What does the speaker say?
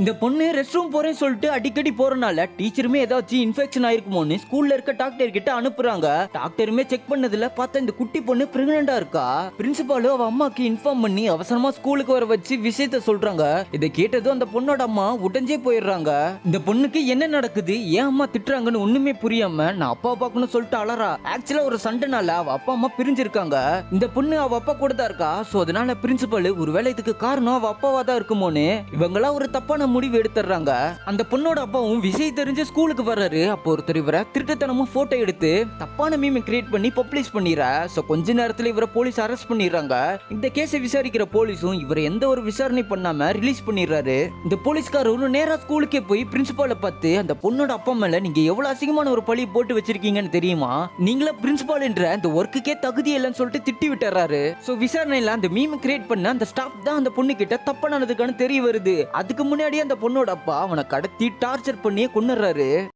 இந்த பொண்ணு rest room போறேன்னு சொல்லிட்டு அடிக்கடி போறனால டீச்சருமே ஏதாச்சும் இன்ஃபெக்ஷன் ஆயிருக்குமோன்னு ஸ்கூல்ல இருக்க டாக்டர் கிட்ட அனுப்புறாங்க. டாக்டருமே செக் பண்ணதுல பார்த்தா இந்த குட்டி பொண்ணு பிரெக்னண்டா இருக்கா. பிரின்சிபாலும் அவ அம்மாக்கு இன்ஃபார்ம் பண்ணி அவசரமா ஸ்கூலுக்கு வர வச்சு விஷயத்த சொல்றாங்க. இதை கேட்டதும் அந்த பொண்ணோட அம்மா உடஞ்சே போயிடுறாங்க. இந்த பொண்ணுக்கு என்ன நடக்குது, ஏன் அம்மா திட்டுறாங்கன்னு ஒண்ணுமே புரியாம நான் அப்பா பார்க்கணும்னு சொல்லிட்டு அலறா. ஆக்சுவலா ஒரு சண்டைனால அவ அப்பா அம்மா பிரிஞ்சிருக்காங்க. இந்த பொண்ணு அவ அப்பா கூட தான் இருக்கா. சோ அதனால பிரின்சிபல் ஒருவேளை இதுக்கு காரணம் அவ அப்பாவா தான் இருக்குமோன்னு இவங்களா ஒரு தப்பான முடிவு எடுத்துறாங்க. அந்த பொண்ணோட அப்பாவும் விஷயம் தெரிஞ்சு ஸ்கூலுக்கு வர்றாரு. அப்போ ஒருத்தர் இவரை திருட்டுத்தனமா போட்டோ எடுத்து தப்பான மீம் கிரியேட் பண்ணி பப்ளிஷ் பண்ணிடுற. சோ கொஞ்ச நேரத்துல இவரை போலீஸ் அரெஸ்ட் பண்ணிடுறாங்க. இந்த கேஸை விசாரிக்கிற போலீஸும் இவரை எந்த ஒரு விசாரணை பண்ணாம ரிலீஸ் பண்ணிடுறாரு. இந்த போலீஸ்காரரும் நேரா ஸ்கூலுக்கே போய் பிரின்சிபாலை பார்த்து அந்த பொண்ணோட அப்பா மேல நீங்க எவ்வளவு அசிங்கமான ஒரு பழி போட்டு வச்சிருக்கீங்கன்னு தெரியுமா, நீங்களா பிரின்சிபால் என்ற அந்த ஒர்க்குக்கே தகுதி இல்லைன்னு சொல்லிட்டு திட்டி விட்டுறாரு. சோ விசாரணையில அந்த மீம் கிரியேட் பண்ண அந்த ஸ்டாஃப் தான் அந்த பொண்ணு கிட்ட தப்பானதுக்கான தெரிய வருது. அதுக்கு முன்னாடி அந்த பொண்ணோட அப்பா அவனை கடத்தி டார்ச்சர் பண்ணி கொன்னுறாரு.